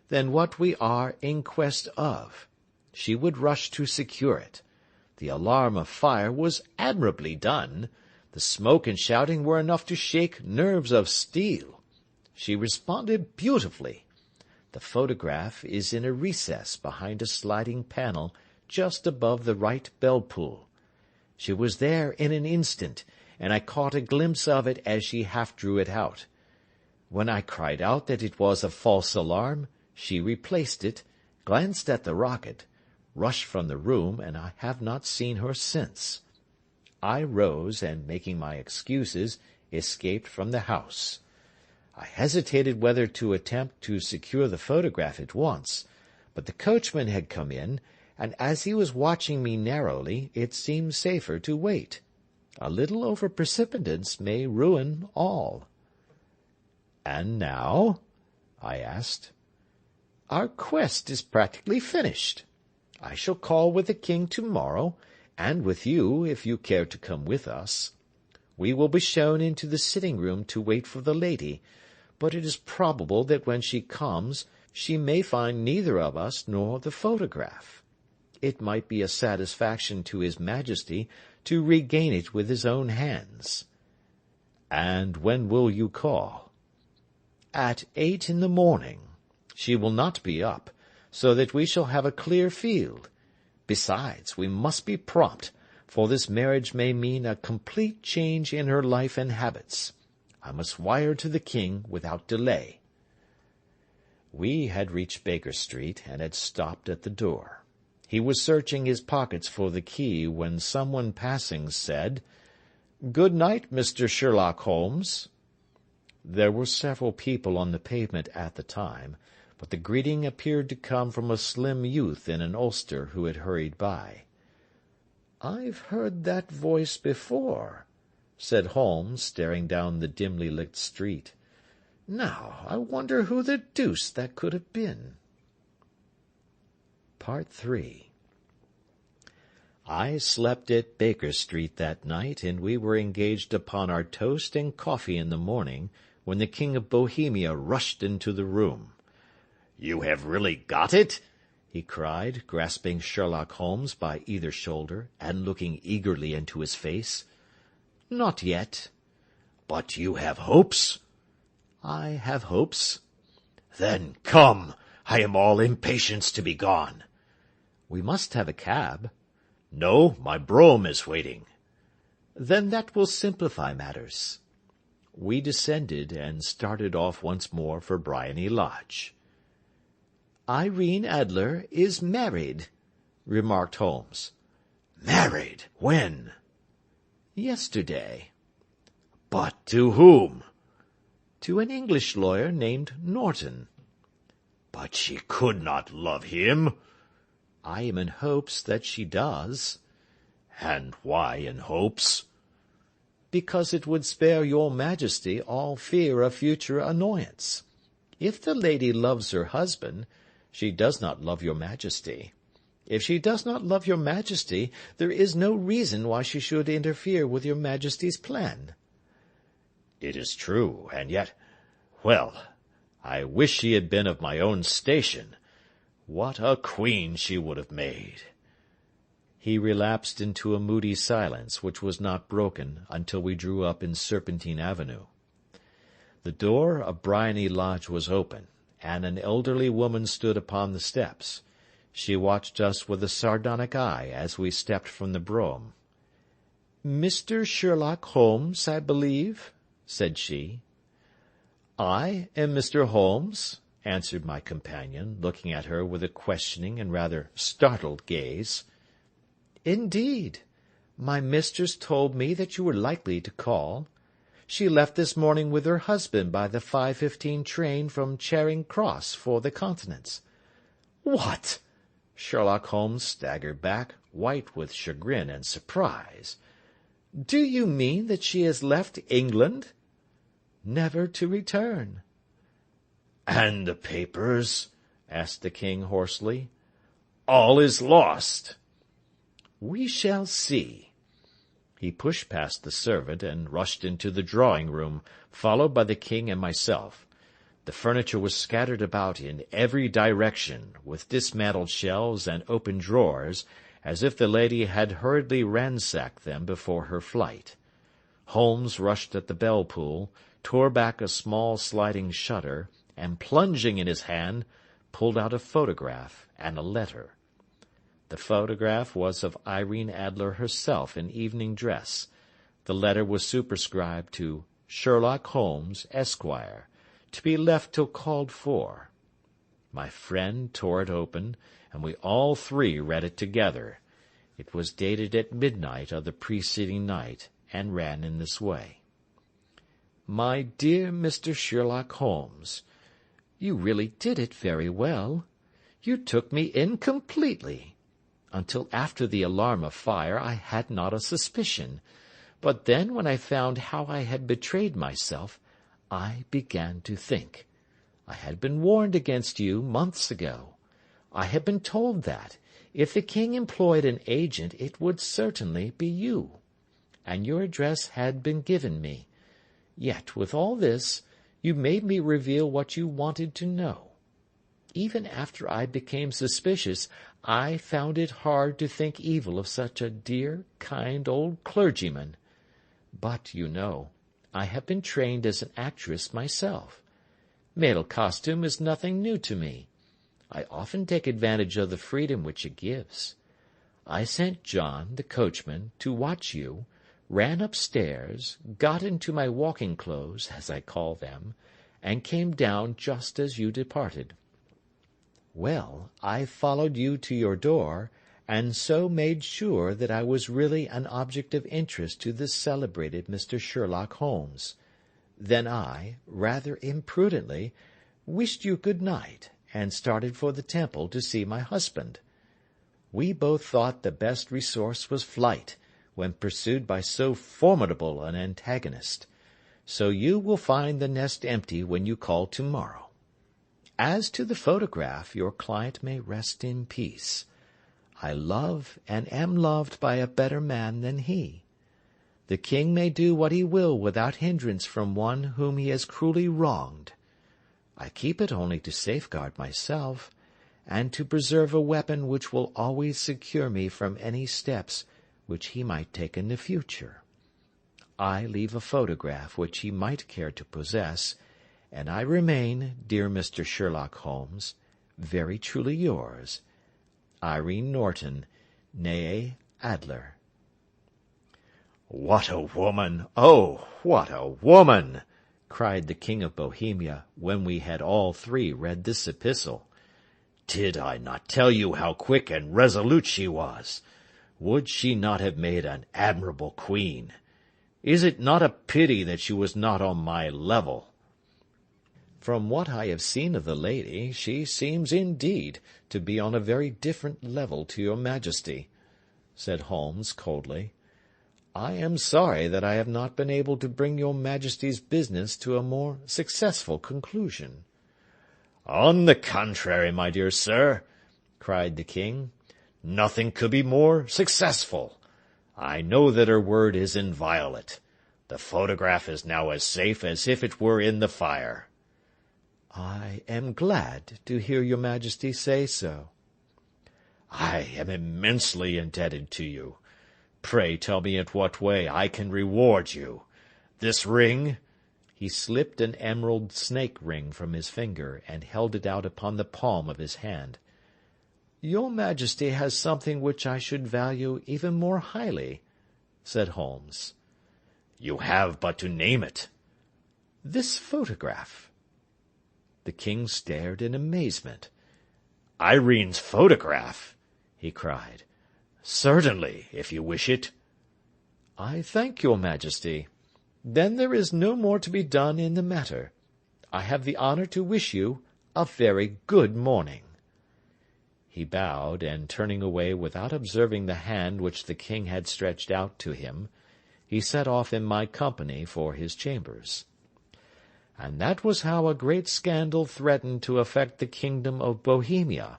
Speaker 2: than what we are in quest of. She would rush to secure it. The alarm of fire was admirably done. The smoke and shouting were enough to shake nerves of steel. She responded beautifully. The photograph is in a recess behind a sliding panel just above the right bell-pull. She was there in an instant, and I caught a glimpse of it as she half drew it out. When I cried out that it was a false alarm, she replaced it, glanced at the rocket, rushed from the room, and I have not seen her since. I rose, and, making my excuses, escaped from the house. I hesitated whether to attempt to secure the photograph at once, but the coachman had come in, and as he was watching me narrowly, it seemed safer to wait. A little over-precipitance may ruin all. "And now?" I asked. "Our quest is practically finished. I shall call with the king tomorrow, and with you, if you care to come with us. We will be shown into the sitting-room to wait for the lady, but it is probable that when she comes she may find neither of us nor the photograph. It might be a satisfaction to his Majesty to regain it with his own hands." "And when will you call?" "At 8 in the morning. She will not be up, so that we shall have a clear field. Besides, we must be prompt, for this marriage may mean a complete change in her life and habits. I must wire to the king without delay." We had reached Baker Street, and had stopped at the door. He was searching his pockets for the key when someone passing said, "Good night, Mr. Sherlock Holmes." There were several people on the pavement at the time, but the greeting appeared to come from a slim youth in an ulster who had hurried by. "I've heard that voice before," said Holmes, staring down the dimly lit street. "Now, I wonder who the deuce that could have been." Part 3. I slept at Baker Street that night, and we were engaged upon our toast and coffee in the morning, when the King of Bohemia rushed into the room. "You have really got it?" he cried, grasping Sherlock Holmes by either shoulder, and looking eagerly into his face. "Not yet." "But you have hopes?" "I have hopes." "Then come. I am all impatience to be gone." "We must have a cab." "No, my brougham is waiting." "Then that will simplify matters." We descended, and started off once more for Briony Lodge. "Irene Adler is married," remarked Holmes. "Married? When?" "Yesterday." "But to whom?" "To an English lawyer named Norton." "But she could not love him." I am in hopes that she does.
Speaker 1: And why in hopes?
Speaker 2: Because it would spare your majesty all fear of future annoyance. If the lady loves her husband, she does not love your majesty. If she does not love your majesty, there is no reason why she should interfere with your majesty's plan.
Speaker 1: It is true, and yet, well, I wish she had been of my own station. What a queen she would have made!
Speaker 2: He relapsed into a moody silence, which was not broken until we drew up in Serpentine Avenue. The door of Briony Lodge was open, and an elderly woman stood upon the steps. She watched us with a sardonic eye as we stepped from the brougham. "Mr. Sherlock Holmes, I believe," said she. "I am Mr. Holmes," answered my companion, looking at her with a questioning and rather startled gaze. "Indeed. My mistress told me that you were likely to call. She left this morning with her husband by the 5:15 train from Charing Cross for the Continent." "What!" Sherlock Holmes staggered back, white with chagrin and surprise. "Do you mean that she has left England?" "Never to return."
Speaker 1: "And the papers?" asked the king hoarsely. "All is lost."
Speaker 2: "We shall see." He pushed past the servant and rushed into the drawing-room, followed by the king and myself. The furniture was scattered about in every direction, with dismantled shelves and open drawers, as if the lady had hurriedly ransacked them before her flight. Holmes rushed at the bell-pull, tore back a small sliding shutter, and, plunging in his hand, pulled out a photograph and a letter. The photograph was of Irene Adler herself in evening dress. The letter was superscribed to Sherlock Holmes, Esquire, to be left till called for. My friend tore it open, and we all three read it together. It was dated at midnight of the preceding night, and ran in this way: "My dear Mr. Sherlock Holmes, you really did it very well. You took me in completely. Until after the alarm of fire I had not a suspicion, but then when I found how I had betrayed myself, I began to think. I had been warned against you months ago. I had been told that, if the king employed an agent, it would certainly be you, and your address had been given me. Yet, with all this, you made me reveal what you wanted to know. Even after I became suspicious, I found it hard to think evil of such a dear, kind old clergyman. But, you know, I have been trained as an actress myself. Male costume is nothing new to me. I often take advantage of the freedom which it gives. I sent John, the coachman, to watch you, ran upstairs, got into my walking clothes, as I call them, and came down just as you departed. Well, I followed you to your door, and so made sure that I was really an object of interest to this celebrated Mr. Sherlock Holmes. Then I, rather imprudently, wished you good night, and started for the Temple to see my husband. We both thought the best resource was flight, when pursued by so formidable an antagonist. So you will find the nest empty when you call tomorrow. As to the photograph, your client may rest in peace. I love and am loved by a better man than he. The king may do what he will without hindrance from one whom he has cruelly wronged. I keep it only to safeguard myself, and to preserve a weapon which will always secure me from any steps which he might take in the future. I leave a photograph which he might care to possess, and I remain, dear Mr. Sherlock Holmes, very truly yours, Irene Norton, née Adler."
Speaker 1: "What a woman! Oh, what a woman!" cried the King of Bohemia, when we had all three read this epistle. "Did I not tell you how quick and resolute she was? Would she not have made an admirable queen? Is it not a pity that she was not on my level?"
Speaker 2: From what I have seen of the lady, she seems indeed to be on a very different level to your Majesty," said Holmes coldly. "I am sorry that I have not been able to bring your Majesty's business to a more successful conclusion."
Speaker 1: "On the contrary, my dear sir," cried the king, "nothing could be more successful. I know that her word is inviolate. The photograph is now as safe as if it were in the fire."
Speaker 2: "I am glad to hear your Majesty say so."
Speaker 1: "I am immensely indebted to you. Pray tell me in what way I can reward you. This ring—"
Speaker 2: He slipped an emerald snake ring from his finger, and held it out upon the palm of his hand. "Your Majesty has something which I should value even more highly," said Holmes.
Speaker 1: "You have but to name it."
Speaker 2: "This photograph." The king stared in amazement.
Speaker 1: "Irene's photograph!" he cried. "Certainly, if you wish it."
Speaker 2: "I thank your Majesty. Then there is no more to be done in the matter. I have the honour to wish you a very good morning." He bowed, and turning away without observing the hand which the king had stretched out to him, he set off in my company for his chambers. And that was how a great scandal threatened to affect the kingdom of Bohemia,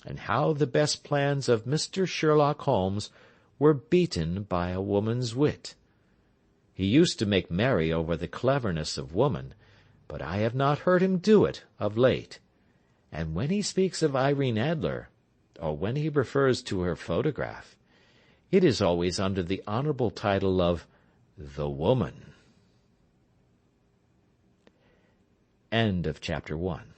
Speaker 2: and how the best plans of Mr. Sherlock Holmes were beaten by a woman's wit. He used to make merry over the cleverness of woman, but I have not heard him do it of late. And when he speaks of Irene Adler, or when he refers to her photograph, it is always under the honourable title of the woman. End of chapter 1.